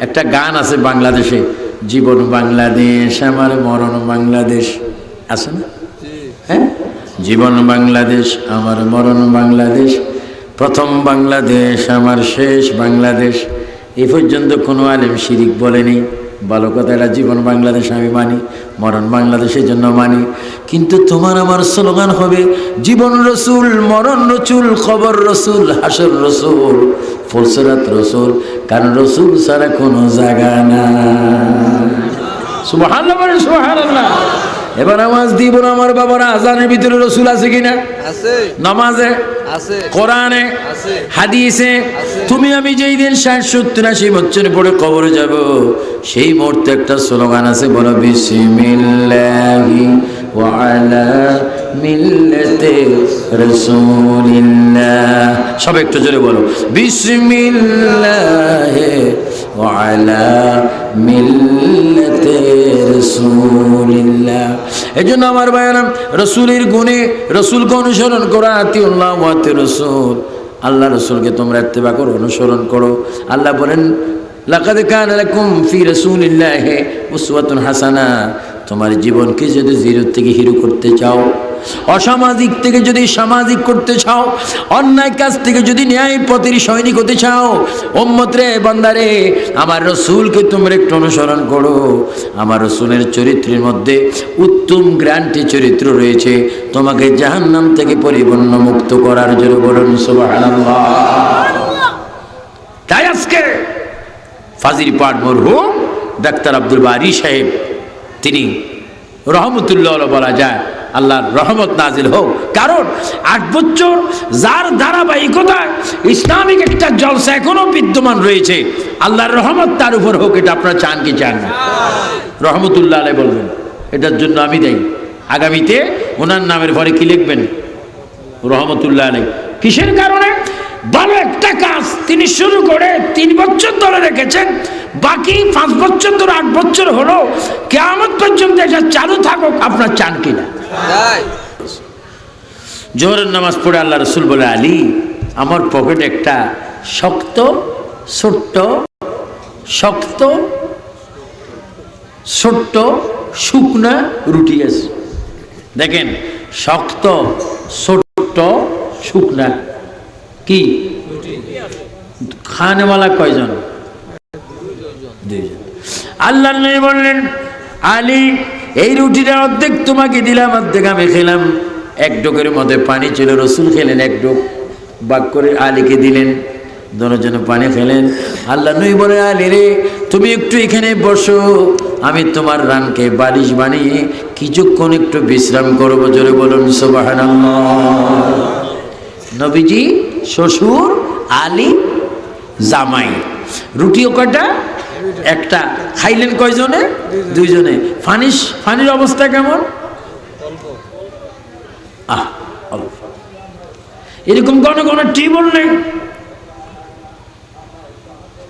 একটা গান আছে বাংলাদেশে, জীবন বাংলাদেশ আমার মরণ বাংলাদেশ, আছে না? হ্যাঁ, জীবন বাংলাদেশ আমার মরণ বাংলাদেশ, প্রথম বাংলাদেশ আমার শেষ বাংলাদেশ। এই পর্যন্ত কোনো আলেম শিরিক বলেনি। ভালো কথা, এটা জীবন বাংলাদেশ আমি মানি, মরণ বাংলাদেশের জন্য মানি। কিন্তু তোমার আমার স্লোগান হবে জীবন রসুল, মরণ রসুল, খবর রসুল, হাসর রসুল, ফুলসরাত রসুল, কারণ রসুল ছাড়া কোনো জায়গা না। সুবহানাল্লাহ, সুবহানাল্লাহ। এবার নামাজ দিব না আমার বাবারা, আজানের ভিতরে রসুল আছে কিনা? আছে। নামাজে আছে, কোরআনে আছে, হাদিসে আছে। তুমি আমি যেই দিন 60-70-80 বছর পরে কবরে যাব, সেই মুহূর্তে একটা স্লোগান আছে, বলো বিসমিল্লাহি ওয়া আলা মিল্লাতি রাসূলিল্লাহ। সব একটু জোরে বলো, বিসমিল্লাহি ওয়া আলা মিল্লাতি রাসূলিল্লাহ। এজন্য আমার ভাইরা, রাসূলের গুণে রাসূলকে অনুসরণ করা, আতিউল্লাহ ওয়া আতিউর রাসূল, আল্লাহ রাসূলকে তোমরা ইত্তেবা করো, অনুসরণ করো। আল্লাহ বলেন লাকাদ কানা লাকুম ফি রাসূলিল্লাহি উসওয়াতুন হাসানা। তোমার জীবনকে যদি জিরো থেকে হিরো করতে চাও, অসামাজিক থেকে যদি সামাজিক করতে চাও, অন্যায় কাজ থেকে যদি ন্যায় পথের সৈনিক হতে চাও, উম্মত রে, বান্দারে, আমার রাসূলকে তোমরা একটু অনুসরণ করো। আমার রাসূলের চরিত্রের মধ্যে উত্তম গ্যারান্টি চরিত্র রয়েছে তোমাকে জাহান্নাম থেকে পরিপূর্ণ মুক্ত করার জন্য। বলুন সুবহানাল্লাহ। তাই আজকে ফাজিল পাঠ মরহুম ডাক্তার আব্দুল বারী সাহেব, তিনি রহমতুল্লাহ বলা যায়, আল্লাহর রহমত নাজিল হোক। কারণ 8 বছর যার ধারাবাহিকতায় ইসলামিক একটা জলসা এখনো বিদ্যমান রয়েছে, আল্লাহর রহমত তার উপর হোক। এটা আপনারা চান কি চান না? রহমতুল্লাহ আলাইহি বলবেন, এটার জন্য আমি দেই। আগামীতে ওনার নামের পরে কি লিখবেন? রহমতুল্লাহ আলাইহি। কিসের কারণে? ভালো একটা কাজ তিনি শুরু করে 3 বছর ধরে রেখেছেন, বাকি 5 বছর ধরে 8 বছর হলো, কিয়ামত পর্যন্ত এটা চালু থাকুক। আপনার চান কিনা? জোহরের নামাজ পড়ে আল্লাহ রাসূল বলে, আলী, আমার পকেটে একটা শক্ত ছোট্ট শুকনা রুটি আছে। দেখেন, শক্ত ছোট্ট শুকনা কি খানেওয়ালা কয়জন? 2 জন। আল্লাহ নবী বললেন, আলী, এই রুটিটা অর্ধেক তোমাকে দিলাম, অর্ধেক আমি খেলাম। 1 ডোকের মধ্যে পানি ছিল, রসুল খেলেন 1 ডোক, বাক করে আলীকে দিলেন, দুজনে পানি খেলেন। আল্লাহ নবী বলে, আলী রে, তুমি একটু এখানে বসো, আমি তোমার রানকে বালিশ বানিয়ে কিছুক্ষণ একটু বিশ্রাম করবো। জোরে বলুন সুবহানাল্লাহ। নবীজি শ্বশুর, আলী জামাই, রুটিও কয়টা? একটা। খাইলেন কয়জনে? 2 জনে। পানির অবস্থা কেমন? অল্প। এরকম কোন টিউবওয়েল নেই।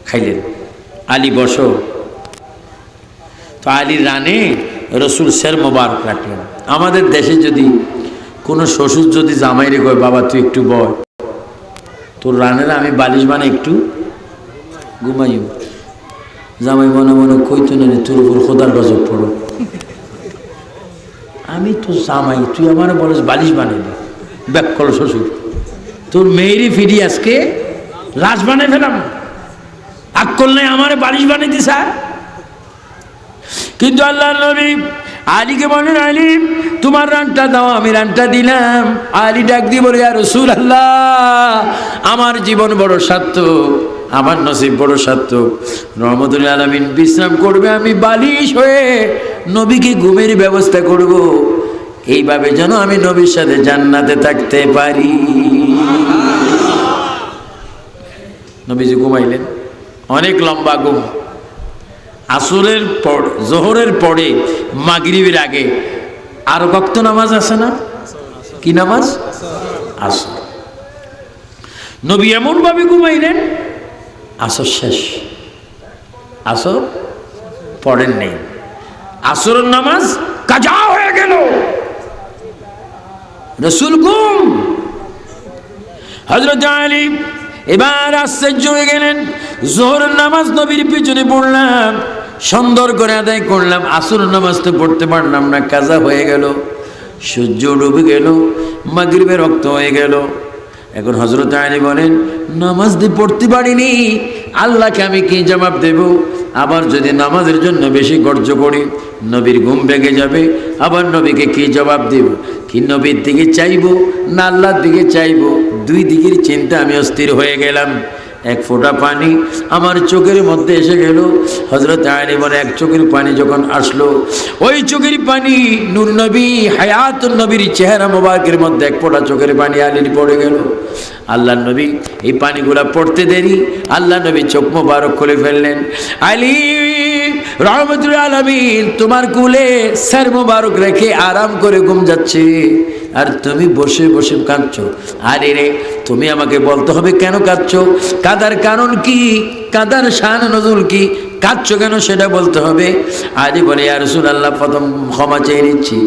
খাইলেন। আলী বসো। তো আলীর রানে রসুল শের মোবারক রাখলেন। আমাদের দেশে যদি কোনো শ্বশুর যদি জামাইরে কয়, বাবা তুই একটু বয়, তোর রানের আমি বালিশ বানাই একটু ঘুমাইও, জামাই মনে মনে কইতো না, তোর উপর খোদার গজব পড়ো, আমি তো জামাই, তুই আমার বলিস বালিশ বানাইবি। ব্যাক করো শ্বশুর, তোর মেয়েরই ফিরি আজকে লাশ বানাই ফেলাম, আগ করলে আমার বালিশ বানিয়ে দিস। কিন্তু আল্লাহ নবী আলীকে বলেন, আলী, তোমার রানটা দাও, আমি রানটা দিলাম। আলী ডাক দিয়ে বলে, ইয়া রাসূলুল্লাহ, আমার জীবন বড় সার্থক, আমার নসিব বড় সার্থক। রহমতুল আলামিন বিশ্রাম করবে, আমি বালিশ হয়ে নবীকে ঘুমের ব্যবস্থা করব, এইভাবে যেন আমি নবীর সাথে জান্নাতে থাকতে পারি। নবীজি ঘুমাইলেন, অনেক লম্বা ঘুম। আসরের পর, জোহরের পরে, মাগরিবের আগে আর ওয়াক্ত নামাজ আছে না? কি নামাজ? আসর। নবী এমন ভাবে ঘুমাইলেন, আসর শেষ, আসর পড়েন নেই, আসরের নামাজ কাজা হয়ে গেল, রাসূল ঘুম। হযরত আলী এবার আশ্চর্য হয়ে গেলেন, জোহরের নামাজ নবীর পিছনে পড়লাম, সুন্দর করে আদায় করলাম, আসরের নামাজ তো পড়তে পারলাম না, কাজা হয়ে গেল, সূর্য ডুবে গেল, মাগরিবের রক্ত হয়ে গেল। এখন হযরত আলী বলেন, নামাজ দিয়ে পড়তে পারিনি, আল্লাহকে আমি কি জবাব দেব? আবার যদি নামাজের জন্য বেশি খরচ করি, নবীর ঘুম ভেঙে যাবে, আবার নবীকে কি জবাব দেব? কি নবীর দিকে চাইবো না আল্লাহর দিকে চাইবো? দুই দিকের চিন্তা আমি অস্থির হয়ে গেলাম। এক ফোঁটা পানি আমার চোখের মধ্যে এসে গেল। হযরত আলী বলে, এক চোখের পানি যখন আসলো, ওই চোখের পানি নূর নবী হায়াতুন নবীর চেহারা মোবারকের মধ্যে এক ফোঁটা চোখের পানি আলীর পড়ে গেল। আল্লাহ নবী এই পানিগুলা পড়তে দেরি, আল্লাহ নবী চোখ মোবারক খুলে ফেললেন। আলী রহমতুল আলামিন তোমার কুলে স্যার মোবারক রেখে আরাম করে ঘুম যাচ্ছে, আর তুমি বসে বসে কাঁদছো। আরে রে, তুমি আমাকে বলতে হবে কেন কাঁদছো, কাঁদার কারণ কি, কাঁদার শান নজুল কি, কাঁদছো কেন সেটা বলতে হবে। আলী বলে, ইয়া রাসূলুল্লাহ, প্রথম ক্ষমা চেয়ে নিচ্ছি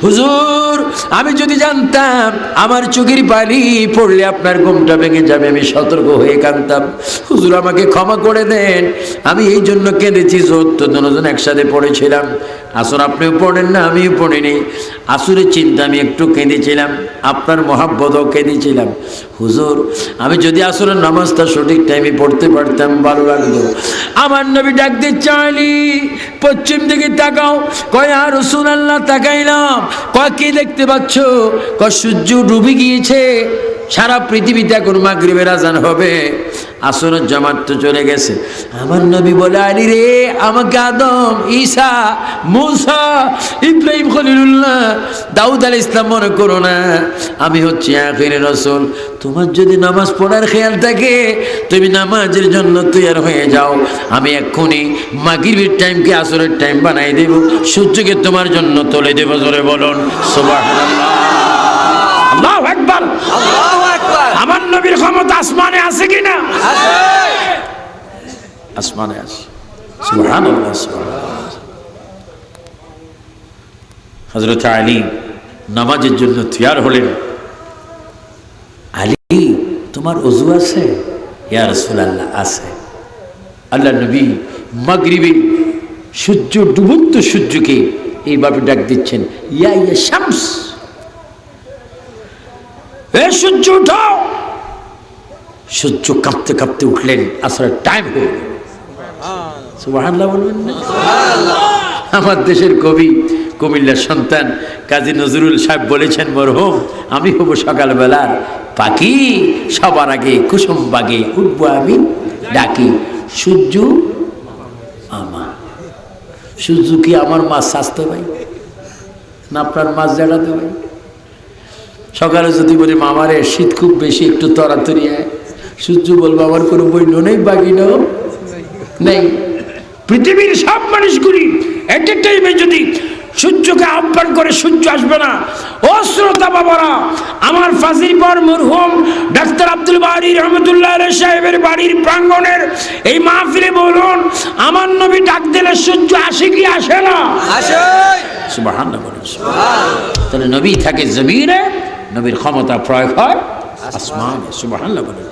হুজুর, আমি যদি জানতাম আমার চোখের পানি পড়লে আপনার ঘুমটা ভেঙে যাবে, আমি সতর্ক হয়ে কাঁদতাম। হুজুর আমাকে ক্ষমা করে দেন, আমি এই জন্য কেঁদেছি, তো দুজন একসাথে পড়েছিলাম, আসর আপনিও পড়েন না আমিও পড়িনি, আসরের চিন্তা আমি একটু কেঁদেছিলাম, আপনার মহাব্বতও কেঁদেছিলাম। হুজুর আমি যদি আসরের নামাজটা সঠিক টাইমে পড়তে পারতাম ভালো লাগতো। আমার নবী ডাক দিয়ে চাইলি, পশ্চিম দিকে তাকাও। কয় ইয়া রাসূলুল্লাহ, তাকাইলাম। কয় কি দেখতে পাচ্ছ? কয় সূর্য ডুবে গিয়েছে, সারা পৃথিবীতে এখন মাগরিবের আজান হবে, আসরের জামাত তো চলে গেছে। আমার নবী বলে, আলী রে, আমাকে আদম, ঈসা, মূসা, ইব্রাহিম খলিলুল্লাহ, দাউদ আলাইহিস সালাম মনে করো না, আমি হচ্ছি আখিরি রাসূল। তোমার যদি নামাজ পড়ার খেয়াল থাকে, তুমি নামাজের জন্য তৈয়ার হয়ে যাও, আমি এক্ষুনি মাগরিবের টাইমকে আসরের টাইম বানাই দেব, সূর্যকে তোমার জন্য তুলে দেব। জোরে বলুন সুবহানাল্লাহ, আল্লাহু আকবার, আল্লাহু আকবার। আমার নবীর ক্ষমতা আসমানে আছে কিনা? আছে, আসমানে আছে। সুবহানাল্লাহ, সুবহানাল্লাহ। হযরত আলী নামাজের জন্য তৈয়ার হলেন। আলী, তোমার ওযু আছে? ইয়া রাসূলুল্লাহ, আছে। আল্লাহ নবী মাগরিবে সূর্য ডুবন্ত সূর্যকে এইভাবে ডাক দিচ্ছেন, ইয়া ইয়া শামস, এ সূর্য উঠাও। সূর্য কাঁপতে কাঁপতে উঠলেন, আসরের টাইম হয়ে গেল। সুবহানাল্লাহ বলবেন না? আমার দেশের কবি, কুমিল্লার সন্তান কাজী নজরুল সাহেব বলেছেন, মরহুম, আমি হব সকালবেলার পাখি, সবার আগে কুসুম বাগে উঠবো আমি ডাকি, সূর্য আমার। সূর্য কি আমার মাছ সাজতে ভাই না আপনার মাছ জাগাতে ভাই? সকালে যদি বলি মামারে শীত খুব বেশি, একটু তরাতরি আয়, সূর্য বলবো আমার কোনো বইল নেই, বাগিনাও নেই। পৃথিবীর সব মানুষগুলি এট এ টাইমে যদি সূর্যকে আহ্বান করে, সূর্য আসবে না। ও শ্রোতা বাবারা, আমার ফাজিল পর মরহুম ডাক্তার আব্দুল বারী রহমতুল্লাহ আলাইহি সাহেবের বাড়ির প্রাঙ্গণের এই মাহফিলে বলুন, আমার নবী ডাক দিলে সূর্য আসে কি আসে না? আসে। সুবহানাল্লাহ বলুন। তাহলে নবী থাকে জমিনে, নবীর ক্ষমতা প্রয়োগ হয় আসমানে। সুবহানাল্লাহ বলুন।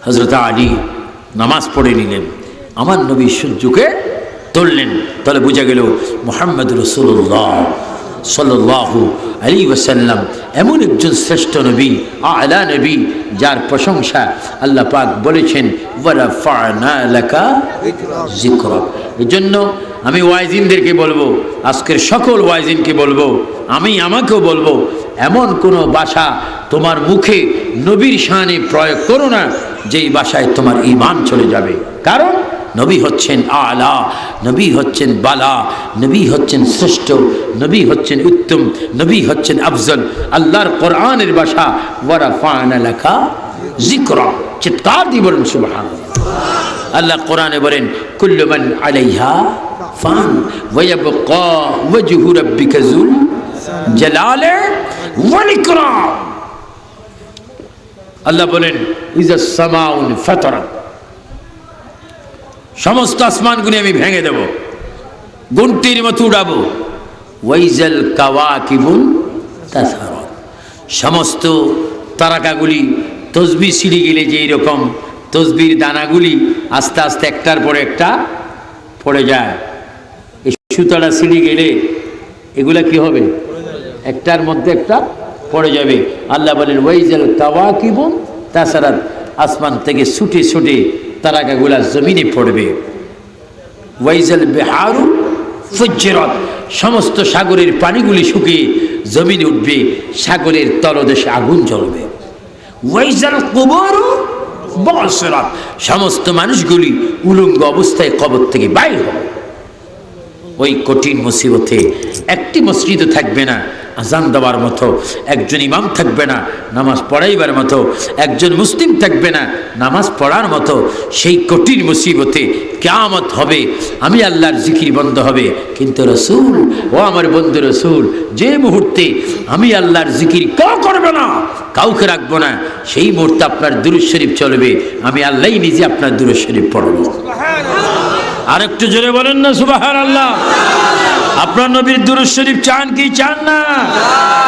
হযরত আলী নামাজ পড়ে নিলেন, আমার নবী সূর্যকে তুললেন। তাহলে বোঝা গেল মুহাম্মদ রাসূলুল্লাহ সাল্লাল্লাহু আলাইহি ওয়াসাল্লাম এমন একজন শ্রেষ্ঠ নবী, আলা নবী, যার প্রশংসা আল্লাহ পাক বলেছেন, ওয়া রাফা'না লাকা যিকরাক। এজন্য আমি ওয়াইজিনদেরকে বলবো, আজকের সকল ওয়াইজিনকে বলবো, আমি আমাকেও বলবো, এমন কোনো ভাষা তোমার মুখে নবীর শানে প্রয়োগ করো না যেই ভাষায় তোমার ঈমান চলে যাবে। কারণ নবী হচ্ছেন আলা, নবী হচ্ছেন বালা, নবী হচ্ছেন শ্রেষ্ঠ, নবী হচ্ছেন উত্তম, নবী হচ্ছেন আফজল। আল্লাহর কোরআনের ভাষা ওয়া রাফা'না লাকা যিকরা। চিৎকার দিয়ে বলুন সুবহানাল্লাহ। আল্লাহ কোরআনে বলেন, কুল্লু মান আলাইহা ফান ওয়া ইয়াবকা ওয়াজহু রাব্বিকা যুল জালালি ওয়াল ইকরাম। আল্লাহ বলেন, ইযাস সামাউন ফাতারাত, সমস্ত আসমানগুলি আমি ভেঙে দেব, গুনতির মতো উড়াবো। ওয়াইজাল কাওয়াকিবুন তাসারাত, সমস্ত তারকাগুলি তসবি ছিঁড়ে গেলে যে এরকম তসবির দানাগুলি আস্তে আস্তে একটার পর একটা পড়ে যায়, এই সুতাটা ছিঁড়ে গেলে এগুলা কি হবে? একটার মধ্যে একটা পড়ে যাবে। আল্লাহ বলেন ওয়াইজাল কাওয়াকিবুন তাছাড়া আসমান থেকে ছুটে ছুটে তারাকাগুলা জমিনে পড়বে। ওয়াইজাল বিহারু ফুজ্জিরাত, সমস্ত সাগরের পানিগুলি শুকিয়ে জমিনে উঠবে, সাগরের তলদেশে আগুন জ্বলবে। ওয়াইজাল কুবুরু বুসিরাত, সমস্ত মানুষগুলি উলঙ্গ অবস্থায় কবর থেকে বাইর হবে। ওই কঠিন মুসিবতে একটি মসজিদও থাকবে না আজান দেওয়ার মতো, একজন ইমাম থাকবে না নামাজ পড়াইবার মতো, একজন মুসলিম থাকবে না নামাজ পড়ার মতো। সেই কঠিন মুসিবতে কিয়ামত হবে, আমি আল্লাহর জিকির বন্ধ হবে। কিন্তু রসুল, ও আমার বন্ধু রসুল, যে মুহূর্তে আমি আল্লাহর জিকির কেউ করবে না, কাউকে রাখবো না, সেই মুহূর্তে আপনার দুরূদ শরীফ চলবে, আমি আল্লাহই নিজে আপনার দুরূদ শরীফ পড়ব। আর একটু জোরে বলেন না সুবহানাল্লাহ। আপনার নবীর দুরূদ শরীফ চান কি চান না?